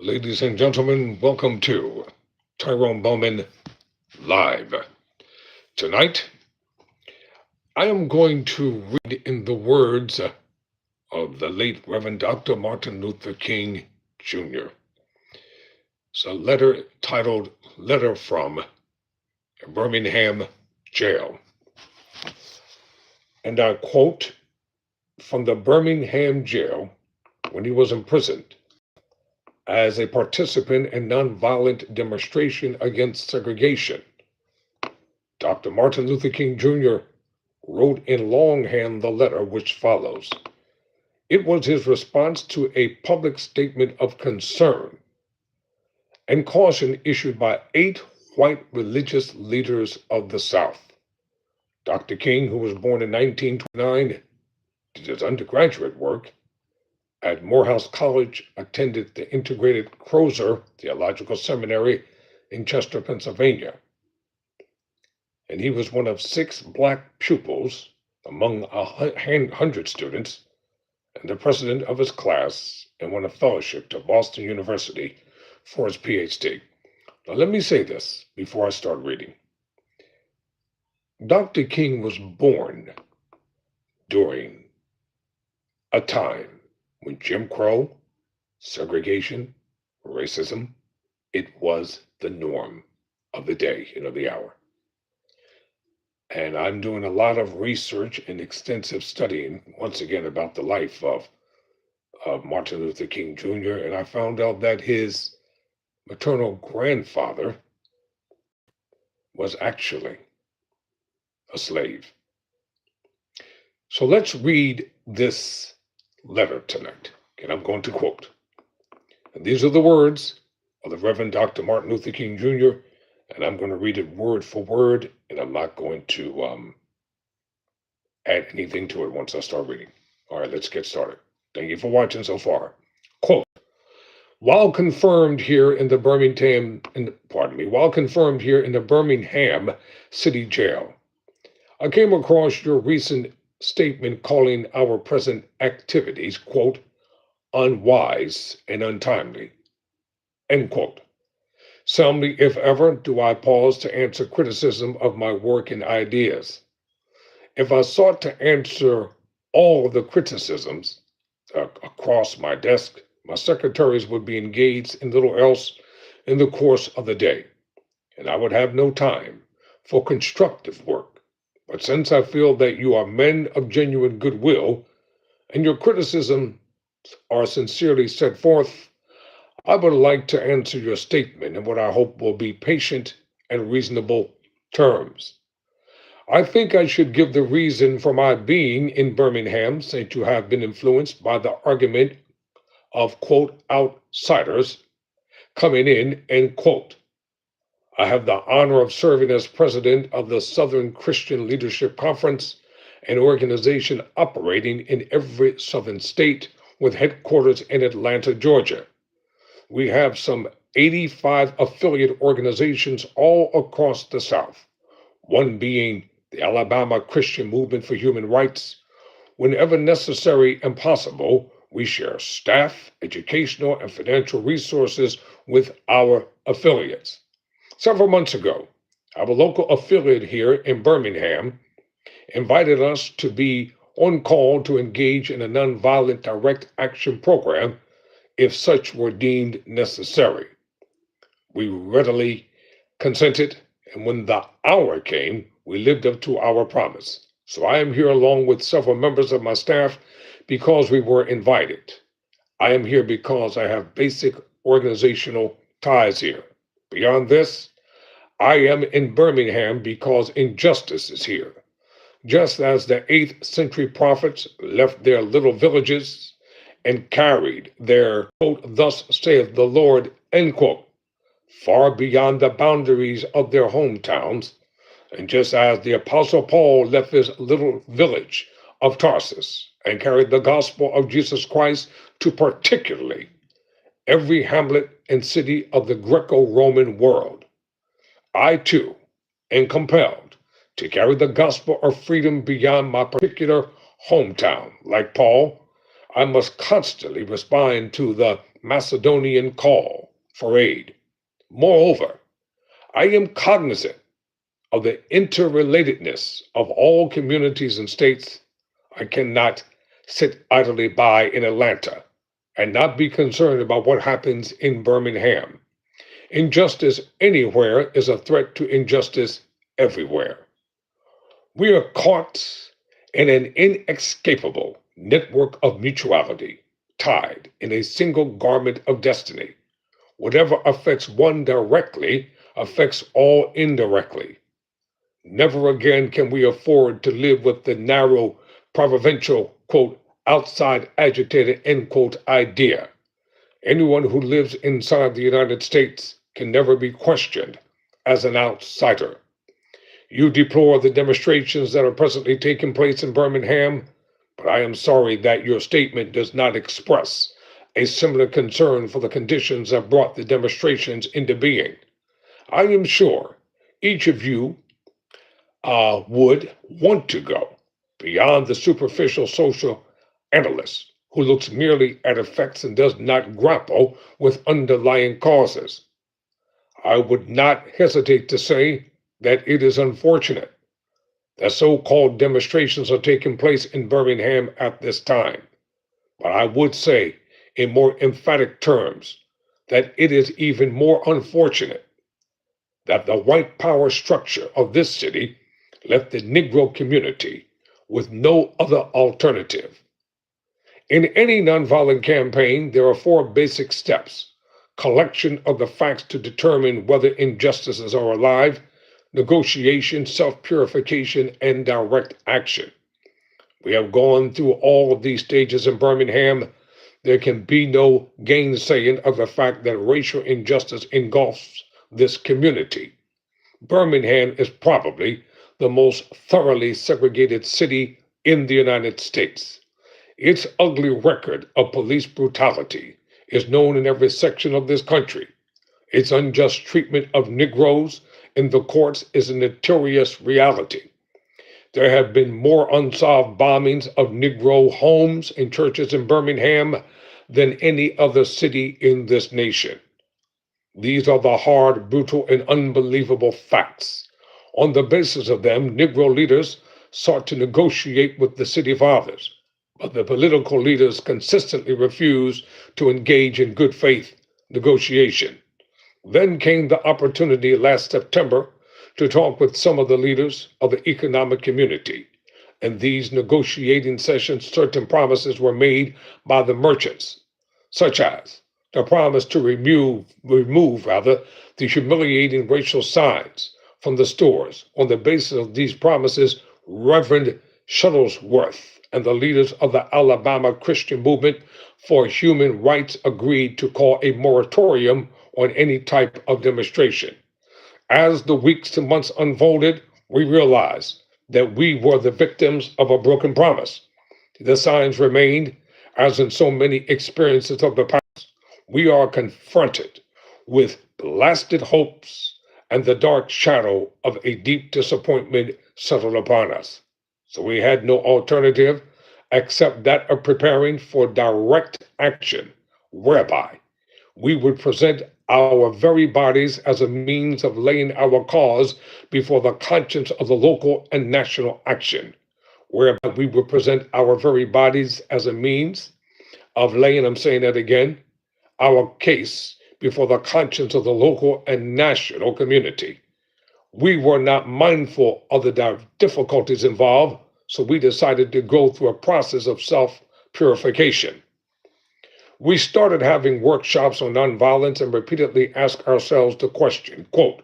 Ladies and gentlemen, welcome to Bowman Live. Tonight, I am going to read in the words of the late Reverend Dr. Martin Luther King Jr. It's a letter titled Letter from Birmingham Jail. And I quote from the Birmingham jail when he was imprisoned as a participant in nonviolent demonstration against segregation. Dr. Martin Luther King Jr. wrote in longhand the letter which follows. It was his response to a public statement of concern and caution issued by 8 white religious leaders of the South. Dr. King, who was born in 1929, did his undergraduate work at Morehouse College, attended the integrated Crozer Theological Seminary in Chester, Pennsylvania. And he was one of 6 black pupils among 100 students, and the president of his class, and won a fellowship to Boston University for his PhD. Now, let me say this before I start reading. Dr. King was born during a time when Jim Crow, segregation, racism, it was the norm of the day and of the hour. And I'm doing a lot of research and extensive studying, once again, about the life of Martin Luther King Jr., and I found out that his maternal grandfather was actually a slave. So let's read this letter tonight, and I'm going to quote. And these are the words of the Reverend Dr. Martin Luther King Jr., and I'm going to read it word for word, and I'm not going to add anything to it once I start reading. All right, let's get started. Thank you for watching so far. Quote, while confirmed here in the Birmingham City Jail, I came across your recent statement calling our present activities, quote, unwise and untimely, end quote. Seldom, if ever, do I pause to answer criticism of my work and ideas. If I sought to answer all the criticisms across my desk, my secretaries would be engaged in little else in the course of the day, and I would have no time for constructive work. But since I feel that you are men of genuine goodwill, and your criticisms are sincerely set forth, I would like to answer your statement in what I hope will be patient and reasonable terms. I think I should give the reason for my being in Birmingham, since you have been influenced by the argument of, quote, outsiders coming in, end quote. I have the honor of serving as president of the Southern Christian Leadership Conference, an organization operating in every southern state with headquarters in Atlanta, Georgia. We have some 85 affiliate organizations all across the South, one being the Alabama Christian Movement for Human Rights. Whenever necessary and possible, we share staff, educational, and financial resources with our affiliates. Several months ago, our local affiliate here in Birmingham invited us to be on call to engage in a nonviolent direct action program if such were deemed necessary. We readily consented, and when the hour came, we lived up to our promise. So I am here along with several members of my staff because we were invited. I am here because I have basic organizational ties here. Beyond this, I am in Birmingham because injustice is here. Just as the 8th century prophets left their little villages and carried their, quote, thus saith the Lord, end quote, far beyond the boundaries of their hometowns, and just as the Apostle Paul left his little village of Tarsus and carried the gospel of Jesus Christ to particularly every hamlet and city of the Greco-Roman world, I too am compelled to carry the gospel of freedom beyond my particular hometown. Like Paul, I must constantly respond to the Macedonian call for aid. Moreover, I am cognizant of the interrelatedness of all communities and states. I cannot sit idly by in Atlanta and not be concerned about what happens in Birmingham. Injustice anywhere is a threat to injustice everywhere. We are caught in an inescapable network of mutuality, tied in a single garment of destiny. Whatever affects one directly affects all indirectly. Never again can we afford to live with the narrow, provincial, quote, outside agitated, end quote, idea. Anyone who lives inside the United States can never be questioned as an outsider. You deplore the demonstrations that are presently taking place in Birmingham, but I am sorry that your statement does not express a similar concern for the conditions that brought the demonstrations into being. I am sure each of you would want to go beyond the superficial social analyst who looks merely at effects and does not grapple with underlying causes. I would not hesitate to say that it is unfortunate that so-called demonstrations are taking place in Birmingham at this time. But I would say, in more emphatic terms, that it is even more unfortunate that the white power structure of this city left the Negro community with no other alternative. In any nonviolent campaign, there are four basic steps: collection of the facts to determine whether injustices are alive, negotiation, self-purification, and direct action. We have gone through all of these stages in Birmingham. There can be no gainsaying of the fact that racial injustice engulfs this community. Birmingham is probably the most thoroughly segregated city in the United States. Its ugly record of police brutality is known in every section of this country. Its unjust treatment of Negroes in the courts is a notorious reality. There have been more unsolved bombings of Negro homes and churches in Birmingham than any other city in this nation. These are the hard, brutal, and unbelievable facts. On the basis of them, Negro leaders sought to negotiate with the city fathers, but the political leaders consistently refused to engage in good faith negotiation. Then came the opportunity last September to talk with some of the leaders of the economic community. In these negotiating sessions, certain promises were made by the merchants, such as the promise to remove the humiliating racial signs from the stores. On the basis of these promises, Reverend Shuttlesworth and the leaders of the Alabama Christian Movement for Human Rights agreed to call a moratorium on any type of demonstration. As the weeks and months unfolded, we realized that we were the victims of a broken promise. The signs remained, as in so many experiences of the past. We are confronted with blasted hopes and the dark shadow of a deep disappointment settled upon us. So we had no alternative except that of preparing for direct action, whereby we would present our very bodies as a means of laying our cause before the conscience of the local and national action, whereby we would present our very bodies as a means of laying, I'm saying that again, our case before the conscience of the local and national community. We were not mindful of the difficulties involved, so we decided to go through a process of self-purification. We started having workshops on nonviolence and repeatedly asked ourselves the question, quote,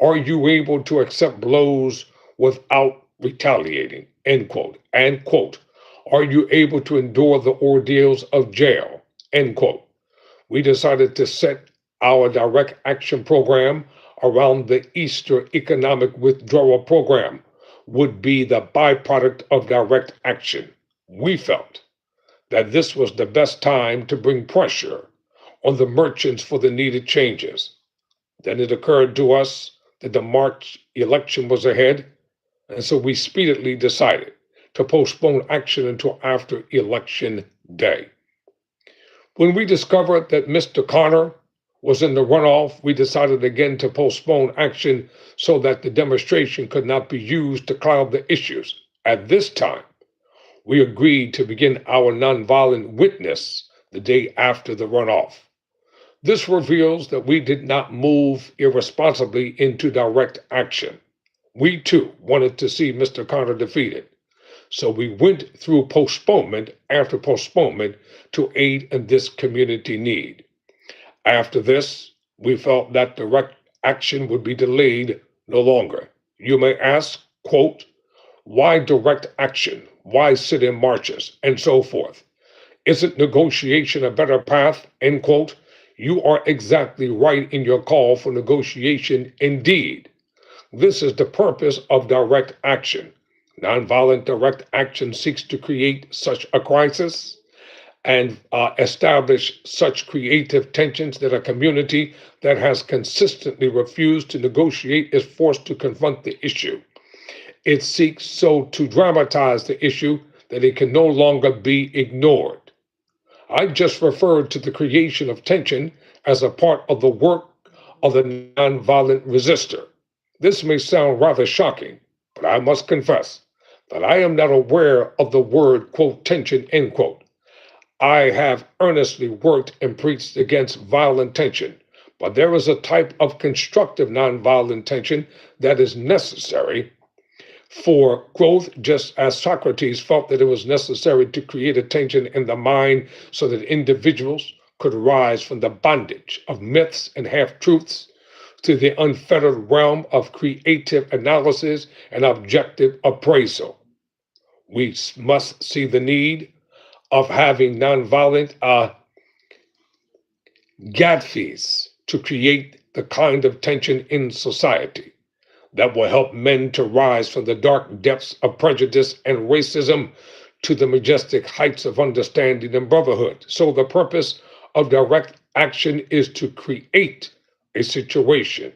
are you able to accept blows without retaliating, end quote, and quote, are you able to endure the ordeals of jail, end quote. We decided to set our direct action program around the Easter economic withdrawal program would be the byproduct of direct action. We felt that this was the best time to bring pressure on the merchants for the needed changes. Then it occurred to us that the March election was ahead, and so we speedily decided to postpone action until after Election Day. When we discovered that Mr. Connor was in the runoff, we decided again to postpone action so that the demonstration could not be used to cloud the issues. At this time, we agreed to begin our nonviolent witness the day after the runoff. This reveals that we did not move irresponsibly into direct action. We too wanted to see Mr. Connor defeated. So we went through postponement after postponement to aid in this community need. After this, we felt that direct action would be delayed no longer. You may ask, quote, why direct action? Why sit in marches? And so forth. Isn't negotiation a better path? End quote. You are exactly right in your call for negotiation indeed. This is the purpose of direct action. Nonviolent direct action seeks to create such a crisis and establish such creative tensions that a community that has consistently refused to negotiate is forced to confront the issue. It seeks so to dramatize the issue that it can no longer be ignored. I just referred to the creation of tension as a part of the work of the nonviolent resistor. This may sound rather shocking, but I must confess that I am not aware of the word, quote, tension, end quote. I have earnestly worked and preached against violent tension, but there is a type of constructive nonviolent tension that is necessary for growth, just as Socrates felt that it was necessary to create a tension in the mind so that individuals could rise from the bondage of myths and half-truths to the unfettered realm of creative analysis and objective appraisal. We must see the need of having nonviolent gadflies to create the kind of tension in society that will help men to rise from the dark depths of prejudice and racism to the majestic heights of understanding and brotherhood. So the purpose of direct action is to create a situation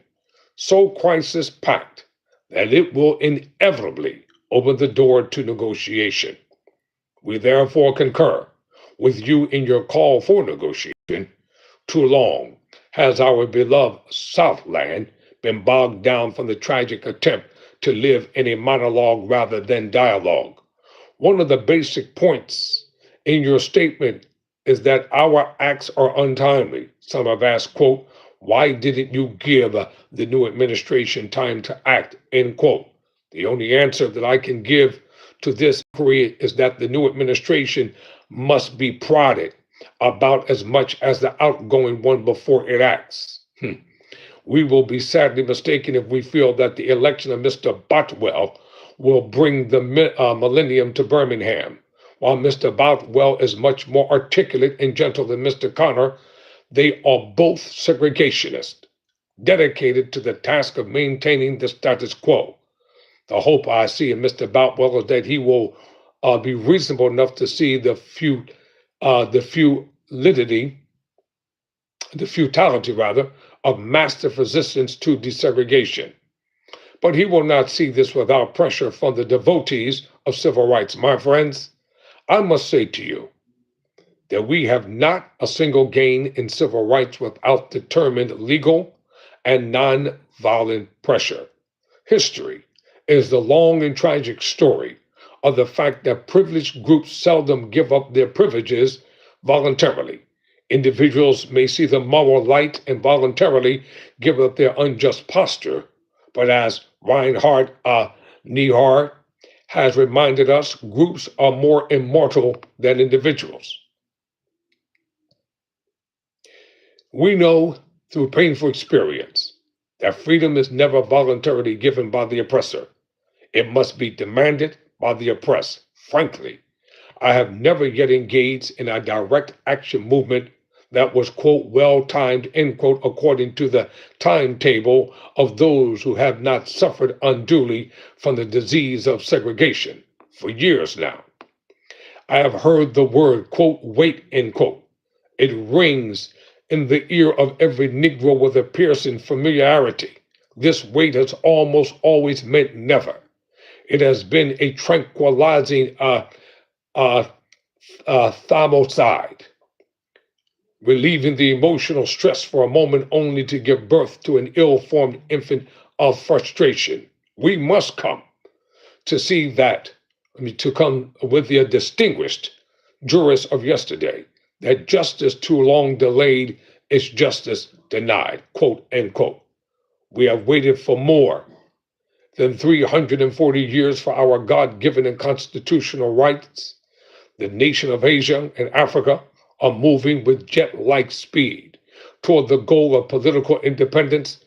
so crisis-packed that it will inevitably open the door to negotiation. We therefore concur with you in your call for negotiation. Too long has our beloved Southland been bogged down from the tragic attempt to live in a monologue rather than dialogue. One of the basic points in your statement is that our acts are untimely. Some have asked, quote, why didn't you give the new administration time to act, end quote. The only answer that I can give to this query is that the new administration must be prodded about as much as the outgoing one before it acts. We will be sadly mistaken if we feel that the election of Mr. Bothwell will bring the millennium to Birmingham. While Mr. Bothwell is much more articulate and gentle than Mr. Connor, they are both segregationists, dedicated to the task of maintaining the status quo. The hope I see in Mr. Bothwell is that he will be reasonable enough to see the futility of massive resistance to desegregation. But he will not see this without pressure from the devotees of civil rights. My friends, I must say to you that we have not a single gain in civil rights without determined legal and non-violent pressure. History is the long and tragic story of the fact that privileged groups seldom give up their privileges voluntarily. Individuals may see the moral light and voluntarily give up their unjust posture, but as Reinhard Niebuhr has reminded us, groups are more immortal than individuals. We know through painful experience that freedom is never voluntarily given by the oppressor. It must be demanded by the oppressed. Frankly, I have never yet engaged in a direct action movement that was, quote, well-timed, end quote, according to the timetable of those who have not suffered unduly from the disease of segregation. For years now, I have heard the word, quote, wait, end quote. It rings in the ear of every Negro with a piercing familiarity. This wait has almost always meant never. It has been a tranquilizing thymocide. relieving the emotional stress for a moment only to give birth to an ill-formed infant of frustration. We must come to see that, to come with the distinguished jurists of yesterday, that justice too long delayed is justice denied, quote, end quote. We have waited for more than 340 years for our God-given and constitutional rights. The nation of Asia and Africa are moving with jet-like speed toward the goal of political independence,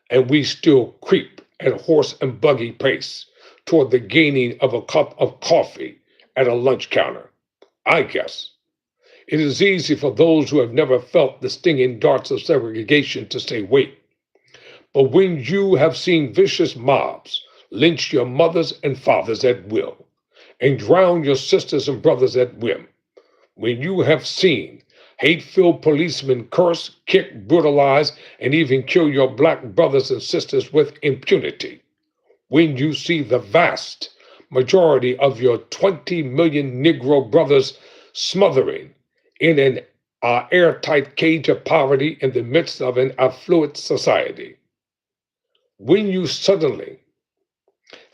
and we still creep at horse and buggy pace toward the gaining of a cup of coffee at a lunch counter. I guess it is easy for those who have never felt the stinging darts of segregation to say, wait. But when you have seen vicious mobs lynch your mothers and fathers at will, and drown your sisters and brothers at whim, when you have seen hate-filled policemen curse, kick, brutalize, and even kill your black brothers and sisters with impunity, when you see the vast majority of your 20 million Negro brothers smothering in an airtight cage of poverty in the midst of an affluent society, when you suddenly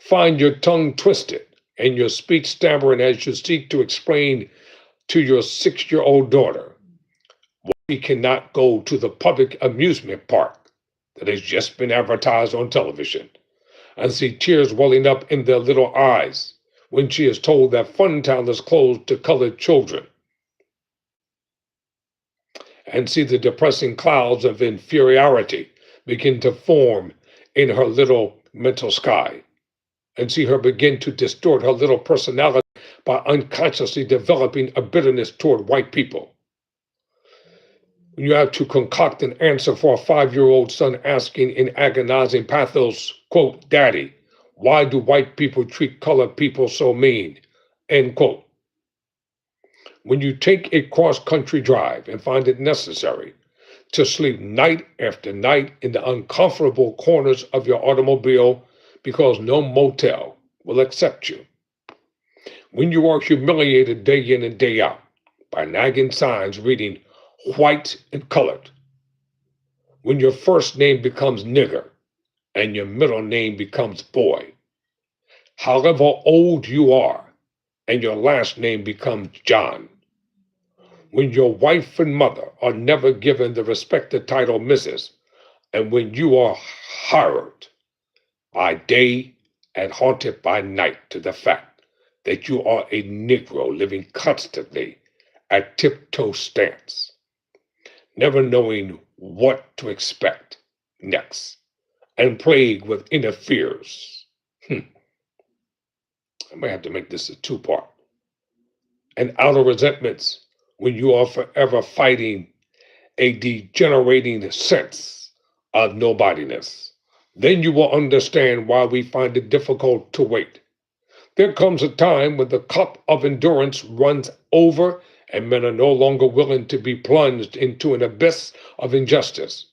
find your tongue twisted and your speech stammering as you seek to explain to your 6-year-old daughter why we cannot go to the public amusement park that has just been advertised on television, and see tears welling up in their little eyes when she is told that Funtown is closed to colored children, and see the depressing clouds of inferiority begin to form in her little mental sky, and see her begin to distort her little personality by unconsciously developing a bitterness toward white people. When you have to concoct an answer for a 5-year-old son asking in agonizing pathos, quote, Daddy, why do white people treat colored people so mean? End quote. When you take a cross-country drive and find it necessary to sleep night after night in the uncomfortable corners of your automobile because no motel will accept you. When you are humiliated day in and day out by nagging signs reading white and colored. When your first name becomes nigger and your middle name becomes boy. However old you are and your last name becomes John. When your wife and mother are never given the respected title Mrs., and when you are hired by day and haunted by night to the fact that you are a Negro living constantly at tiptoe stance, never knowing what to expect next, and plagued with inner fears. I may have to make this a two-part. And outer resentments when you are forever fighting a degenerating sense of nobodiness. Then you will understand why we find it difficult to wait. There comes a time when the cup of endurance runs over and men are no longer willing to be plunged into an abyss of injustice,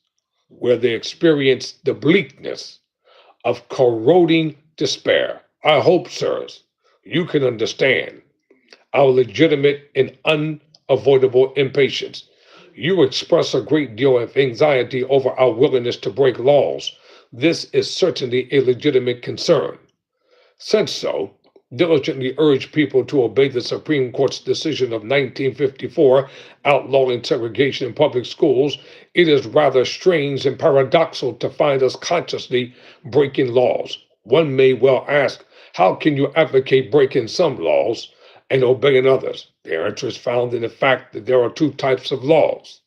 where they experience the bleakness of corroding despair. I hope, sirs, you can understand our legitimate and unavoidable impatience. You express a great deal of anxiety over our willingness to break laws. This is certainly a legitimate concern. Since so, diligently urge people to obey the Supreme Court's decision of 1954 outlawing segregation in public schools, it is rather strange and paradoxical to find us consciously breaking laws. One may well ask, how can you advocate breaking some laws and obeying others? The answer is found in the fact that there are two types of laws.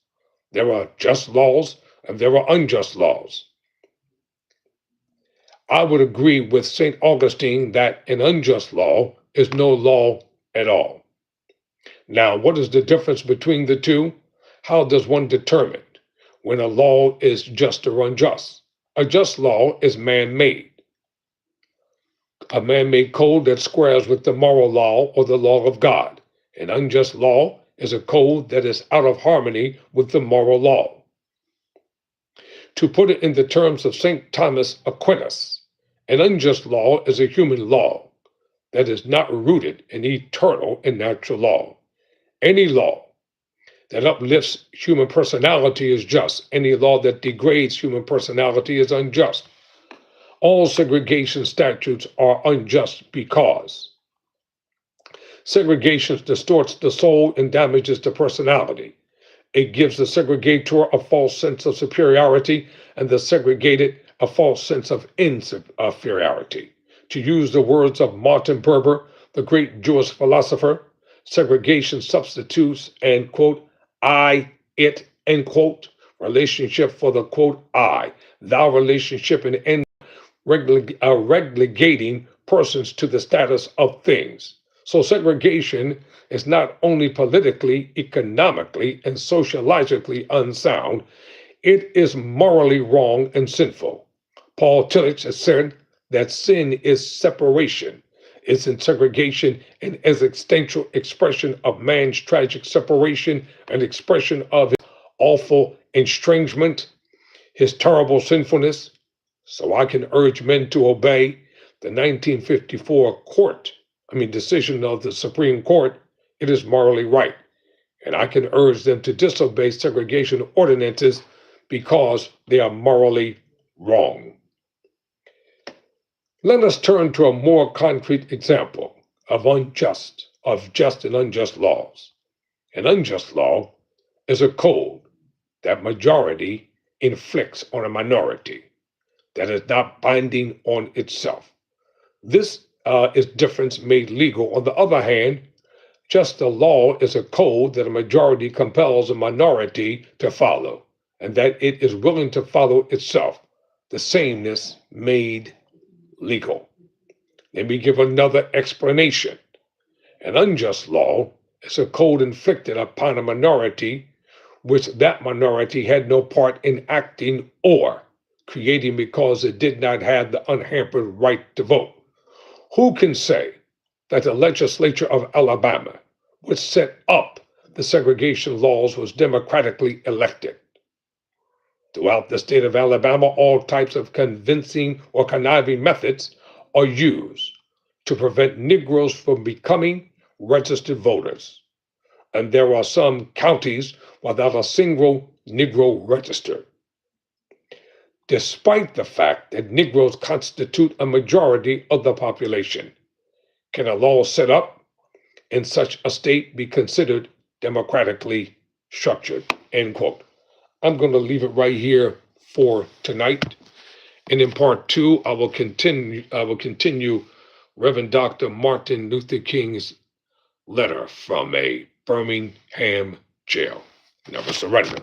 There are just laws and there are unjust laws. I would agree with St. Augustine that an unjust law is no law at all. Now, what is the difference between the two? How does one determine when a law is just or unjust? A just law is man-made, a man-made code that squares with the moral law or the law of God. An unjust law is a code that is out of harmony with the moral law. To put it in the terms of St. Thomas Aquinas, an unjust law is a human law that is not rooted in eternal and natural law. Any law that uplifts human personality is just. Any law that degrades human personality is unjust. All segregation statutes are unjust because segregation distorts the soul and damages the personality. It gives the segregator a false sense of superiority and the segregated a false sense of inferiority. To use the words of Martin Buber, the great Jewish philosopher, segregation substitutes an quote, I, it, end quote, relationship for the quote, I, thou relationship and end relegating persons to the status of things. So segregation is not only politically, economically, and sociologically unsound, it is morally wrong and sinful. Paul Tillich has said that sin is separation. It's in segregation and as existential expression of man's tragic separation, an expression of his awful estrangement, his terrible sinfulness. So I can urge men to obey the 1954 decision of the Supreme Court. It is morally right. And I can urge them to disobey segregation ordinances because they are morally wrong. Let us turn to a more concrete example of just and unjust laws. An unjust law is a code that majority inflicts on a minority that is not binding on itself. This is difference made legal. On the other hand, just a law is a code that a majority compels a minority to follow, and that it is willing to follow itself. The sameness made legal. Let me give another explanation. An unjust law is a code inflicted upon a minority which that minority had no part in acting or creating because it did not have the unhampered right to vote. Who can say that the legislature of Alabama, which set up the segregation laws, was democratically elected? Throughout the state of Alabama, all types of convincing or conniving methods are used to prevent Negroes from becoming registered voters. And there are some counties without a single Negro registered. Despite the fact that Negroes constitute a majority of the population, can a law set up in such a state be considered democratically structured? End quote. I'm going to leave it right here for tonight. And in part two, I will continue Reverend Dr. Martin Luther King's letter from a Birmingham jail. Never surrender,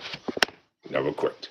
never quit.